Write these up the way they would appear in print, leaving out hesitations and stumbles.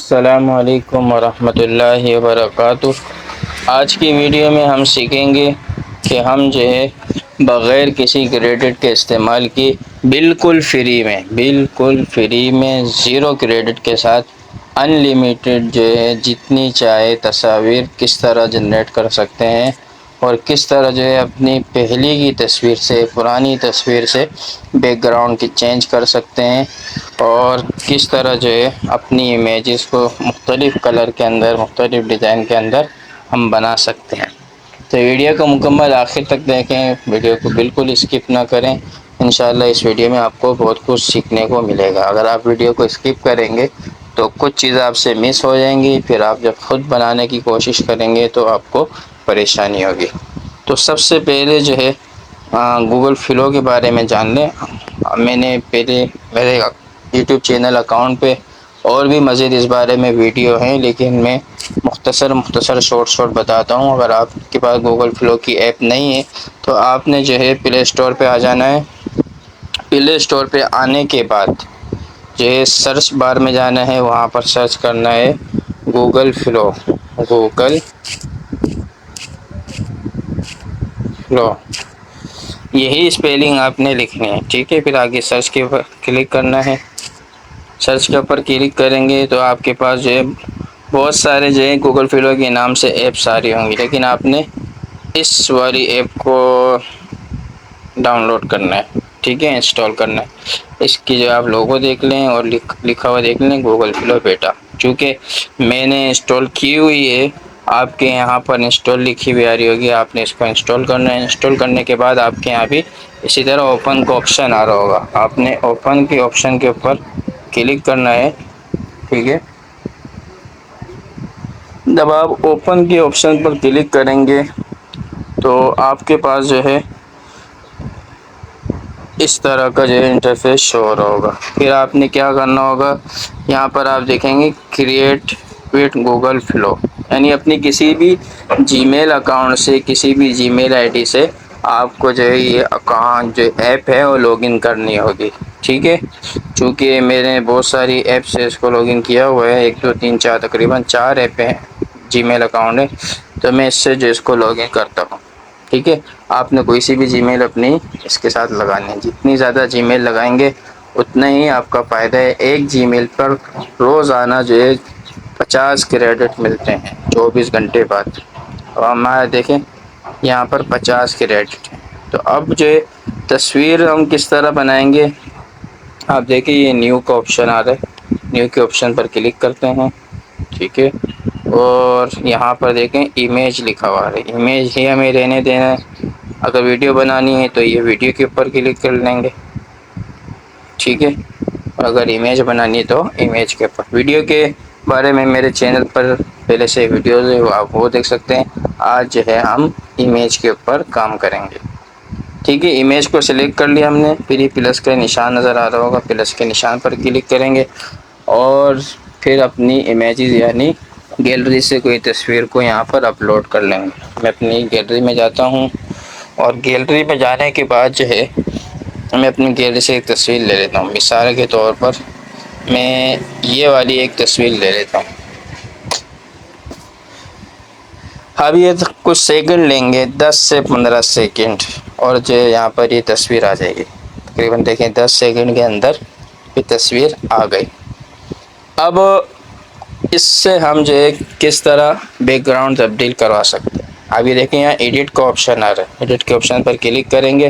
السلام علیکم ورحمۃ اللہ وبرکاتہ۔ آج کی ویڈیو میں ہم سیکھیں گے کہ ہم جو ہے بغیر کسی کریڈٹ کے استعمال کی بالکل فری میں زیرو کریڈٹ کے ساتھ ان لمیٹڈ جو ہے جتنی چاہے تصاویر کس طرح جنریٹ کر سکتے ہیں، اور کس طرح جو ہے اپنی پہلے کی تصویر سے پرانی تصویر سے بیک گراؤنڈ کی چینج کر سکتے ہیں، اور کس طرح جو ہے اپنی امیجز کو مختلف کلر کے اندر مختلف ڈیزائن کے اندر ہم بنا سکتے ہیں۔ تو ویڈیو کو مکمل آخر تک دیکھیں، ویڈیو کو بالکل اسکپ نہ کریں۔ انشاءاللہ اس ویڈیو میں آپ کو بہت کچھ سیکھنے کو ملے گا۔ اگر آپ ویڈیو کو اسکپ کریں گے تو کچھ چیزیں آپ سے مس ہو جائیں گی، پھر آپ جب خود بنانے کی کوشش کریں گے تو آپ کو پریشانی ہوگی۔ تو سب سے پہلے جو ہے گوگل فلو کے بارے میں جان لیں۔ میں نے پہلے میرے یوٹیوب چینل اکاؤنٹ پہ اور بھی مزید اس بارے میں ویڈیو ہیں، لیکن میں مختصر شارٹ بتاتا ہوں۔ اگر آپ کے پاس گوگل فلو کی ایپ نہیں ہے تو آپ نے جو ہے پلے اسٹور پہ آ جانا ہے۔ پلے اسٹور پہ آنے کے بعد جو ہے سرچ بار میں جانا ہے، وہاں پر سرچ کرنا ہے گوگل فلو۔ یہی اسپیلنگ آپ نے لکھنی ہے، ٹھیک ہے۔ پھر آگے سرچ کے اوپر کلک کرنا ہے۔ سرچ کے اوپر کلک کریں گے تو آپ کے پاس جو ہے بہت سارے جو ہے گوگل فلو کے نام سے ایپس آ رہی ہوں گی، لیکن آپ نے اس والی ایپ کو ڈاؤن لوڈ کرنا ہے، ٹھیک ہے، انسٹال کرنا ہے۔ اس کی جو آپ لوگو دیکھ لیں اور لکھا ہوا دیکھ لیں گوگل فلو بیٹا، چونکہ میں نے انسٹال کی ہوئی ہے۔ آپ کے یہاں پر انسٹال لکھی ہوئی آ رہی ہوگی، آپ نے اس کو انسٹال کرنا ہے۔ انسٹال کرنے کے بعد آپ کے یہاں بھی اسی طرح اوپن کا آپشن آ رہا ہوگا، آپ نے اوپن کے آپشن کے اوپر کلک کرنا ہے، ٹھیک ہے۔ جب آپ اوپن کے آپشن پر کلک کریں گے تو آپ کے پاس جو ہے اس طرح کا جو ہے انٹرفیس شو ہو رہا ہوگا۔ پھر آپ نے کیا کرنا ہوگا، یہاں پر آپ دیکھیں گے کریٹ وتھ گوگل فلو، یعنی اپنی کسی بھی جی میل اکاؤنٹ سے، کسی بھی جی میل آئی ڈی سے آپ کو جو ہے یہ اکاؤنٹ جو ایپ ہے وہ لاگ ان کرنی ہوگی، ٹھیک ہے۔ چونکہ میں نے بہت ساری ایپ سے اس کو لاگ ان کیا ہوا ہے، 1 2 3 4 تقریباً 4 ایپیں جی میل اکاؤنٹ ہے، تو میں اس سے جو اس کو لاگ ان کرتا ہوں، ٹھیک ہے۔ آپ نے کوئی سی بھی جی میل اپنی اس کے ساتھ لگانی ہے، جتنی زیادہ جی میل لگائیں گے اتنا ہی آپ کا فائدہ ہے۔ ایک جی میل پر روزانہ جو ہے 50 کریڈٹ ملتے ہیں 24 گھنٹے بعد، اور ہمارا دیکھیں یہاں پر 50 کریڈٹ ہیں۔ تو اب جو تصویر ہم کس طرح بنائیں گے، آپ دیکھیں یہ نیو کا آپشن آ رہا ہے، نیو کے آپشن پر کلک کرتے ہیں، ٹھیک ہے۔ اور یہاں پر دیکھیں امیج لکھا ہوا ہے، امیج ہی ہمیں رہنے دینا ہے۔ اگر ویڈیو بنانی ہے تو یہ ویڈیو کے اوپر کلک کر لیں گے، ٹھیک ہے۔ اگر امیج بنانی ہے تو امیج کے اوپر۔ ویڈیو کے بارے میں میرے چینل پر پہلے سے ویڈیوز ہے، آپ وہ دیکھ سکتے ہیں۔ آج جو ہے ہم امیج کے اوپر کام کریں گے، ٹھیک ہے۔ امیج کو سلیکٹ کر لیا ہم نے، پھر یہ پلس کا نشان نظر آ رہا ہوگا، پلس کے نشان پر کلک کریں گے، اور پھر اپنی امیجز یعنی گیلری سے کوئی تصویر کو یہاں پر اپلوڈ کر لیں گے۔ میں اپنی گیلری میں جاتا ہوں، اور گیلری میں جانے کے بعد جو ہے میں اپنی گیلری سے ایک تصویر لے لیتا ہوں۔ مثال کے طور پر میں یہ والی ایک تصویر لے لیتا ہوں۔ اب یہ کچھ سیکنڈ لیں گے، 10 سے 15 سیکنڈ، اور جو یہاں پر یہ تصویر آ جائے گی۔ تقریباً دیکھیں 10 سیکنڈ کے اندر یہ تصویر آ گئی۔ اب اس سے ہم جو ہے کس طرح بیک گراؤنڈ تبدیل کروا سکتے ہیں، اب یہ دیکھیں یہاں ایڈٹ کا آپشن آ رہا ہے، ایڈٹ کے آپشن پر کلک کریں گے،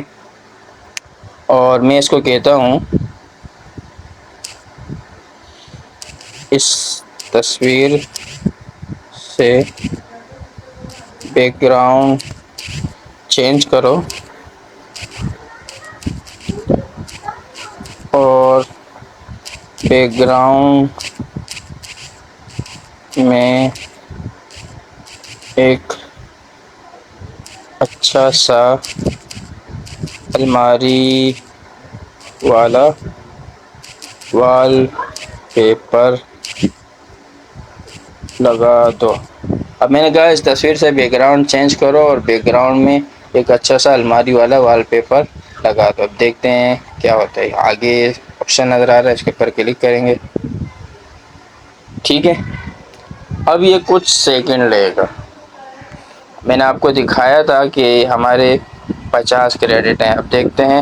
اور میں اس کو کہتا ہوں اس تصویر سے بیک گراؤنڈ چینج کرو اور بیک گراؤنڈ میں ایک اچھا سا الماری والا وال پیپر لگا دو۔ اب میں نے کہا اس تصویر سے بیک گراؤنڈ چینج کرو اور بیک گراؤنڈ میں ایک اچھا سا الماری والا وال پیپر لگا دو۔ اب دیکھتے ہیں کیا ہوتا ہے، آگے آپشن نظر آ رہا ہے، اس کے اوپر کلک کریں گے، ٹھیک ہے، اب یہ کچھ سیکنڈ لے گا. میں نے آپ کو دکھایا تھا کہ ہمارے 50 کریڈٹ ہیں. اب دیکھتے ہیں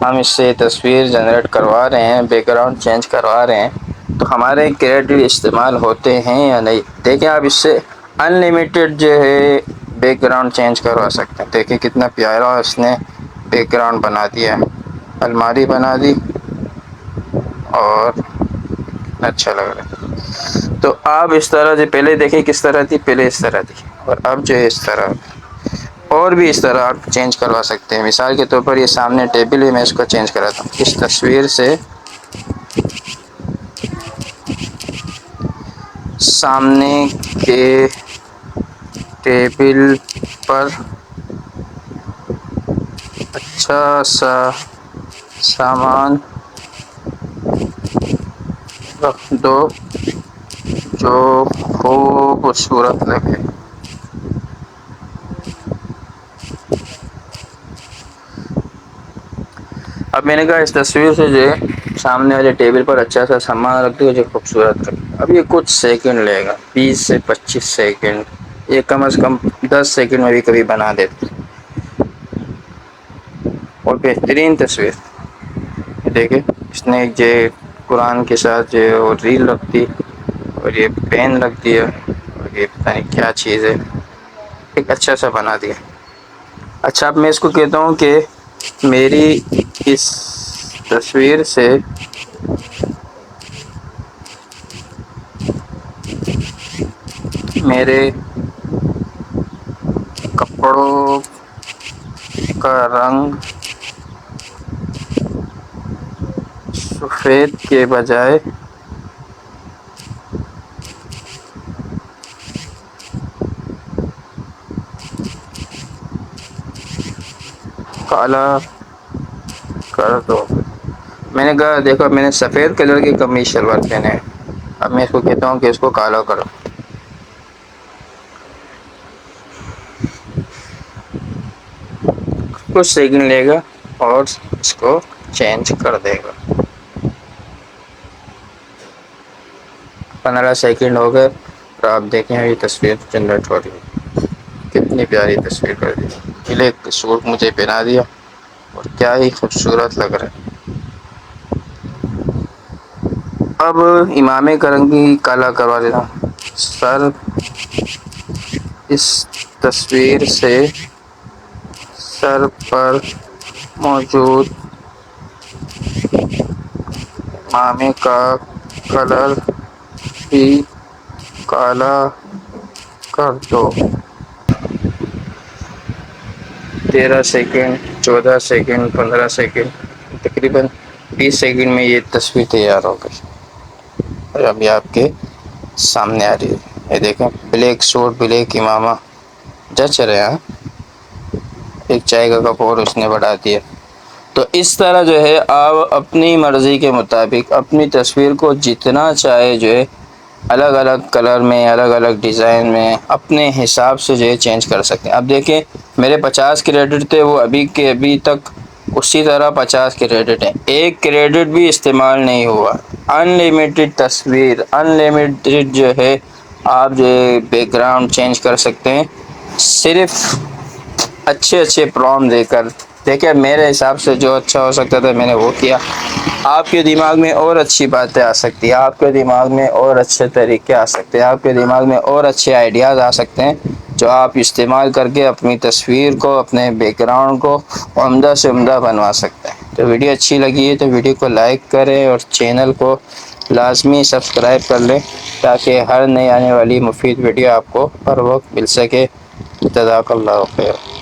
ہم اس سے تصویر جنریٹ کروا رہے ہیں، بیک گراؤنڈ چینج کروا رہے ہیں تو ہمارے کریڈٹ استعمال ہوتے ہیں یا نہیں. دیکھیں آپ اس سے ان لمیٹیڈ جو ہے بیک گراؤنڈ چینج کروا سکتے ہیں. دیکھیں کتنا پیارا اس نے بیک گراؤنڈ بنا دیا ہے، الماری بنا دی اور اچھا لگ رہا ہے. تو آپ اس طرح سے پہلے دیکھیں کس طرح تھی، پہلے اس طرح تھی اور اب جو ہے اس طرح. اور بھی اس طرح آپ چینج کروا سکتے ہیں. مثال کے طور پر یہ سامنے ٹیبل ہے، میں اس کو چینج کراتا ہوں. اس تصویر سے سامنے کے ٹیبل پر اچھا سا سامان رکھ دو جو خوبصورت لگے. اب میں نے کہا اس تصویر سے جو ہے سامنے والے ٹیبل پر اچھا سا سامان رکھ دو جو خوبصورت لگے. اب یہ کچھ سیکنڈ لے گا، 20 سے 25 سیکنڈ، یہ کم از کم 10 سیکنڈ میں بھی کبھی بنا دیتے. اور بہترین تصویر دیکھیں اس نے جو قرآن کے ساتھ جو ہے وہ ریل رکھ دی اور یہ پین رکھ دیا اور یہ پتہ نہیں کیا چیز ہے، ایک اچھا سا بنا دیا. اچھا اب میں اس کو کہتا ہوں کہ میری اس تصویر سے میرے کپڑوں کا رنگ سفید کے بجائے کالا کر دو. میں نے کہا دیکھو میں نے سفید کلر کی قمیص شلوار پہنے ہیں، اب میں اس کو کہتا ہوں کہ اس کو کالا کرو. کچھ سیکنڈ لے گا اور اس کو چینج کر دے گا. 15 سیکنڈ ہو گئے اور آپ دیکھیں یہ تصویر جنریٹ ہو رہی ہے. کتنی پیاری تصویر کر دی. قلعے سوٹ مجھے پہنا دیا اور کیا ہی خوبصورت لگ رہا ہے. اب امامے کا رنگ بھی کالا کروا دیتا ہوں. سر اس تصویر سے سر پر موجود امامے کا کلر بھی کالا کر دو. 13 سیکنڈ، 14 سیکنڈ، 15 سیکنڈ، تقریباً 20 سیکنڈ میں یہ تصویر تیار ہو گئی اور ابھی آپ کے سامنے آ رہی ہے. یہ دیکھیں بلیک سوٹ، بلیک امامہ جچ رہے ہیں. ایک چائے کا کپ اور اس نے بڑھا دیا. تو اس طرح جو ہے آپ اپنی مرضی کے مطابق اپنی تصویر کو جتنا چاہے جو ہے الگ الگ کلر میں، الگ الگ ڈیزائن میں اپنے حساب سے جو ہے چینج کر سکتے ہیں. اب دیکھیں میرے 50 کریڈٹ تھے، وہ ابھی کے ابھی تک اسی طرح 50 کریڈٹ ہیں، ایک کریڈٹ بھی استعمال نہیں ہوا. ان لمیٹڈ تصویر، ان لمیٹڈ جو ہے آپ جو ہے بیک گراؤنڈ چینج کر سکتے ہیں صرف اچھے اچھے پروم دے کر. دیکھیں میرے حساب سے جو اچھا ہو سکتا تھا میں نے وہ کیا. آپ کے دماغ میں اور اچھی باتیں آ سکتی ہیں، آپ کے دماغ میں اور اچھے طریقے آ سکتے ہیں، آپ کے دماغ میں اور اچھے آئیڈیاز آ سکتے ہیں جو آپ استعمال کر کے اپنی تصویر کو، اپنے بیک گراؤنڈ کو عمدہ سے عمدہ بنوا سکتے ہیں. تو ویڈیو اچھی لگی ہے تو ویڈیو کو لائک کریں اور چینل کو لازمی سبسکرائب کر لیں تاکہ ہر نئی آنے والی مفید ویڈیو آپ کو ہر وقت مل سکے. جزاک اللہ خیر.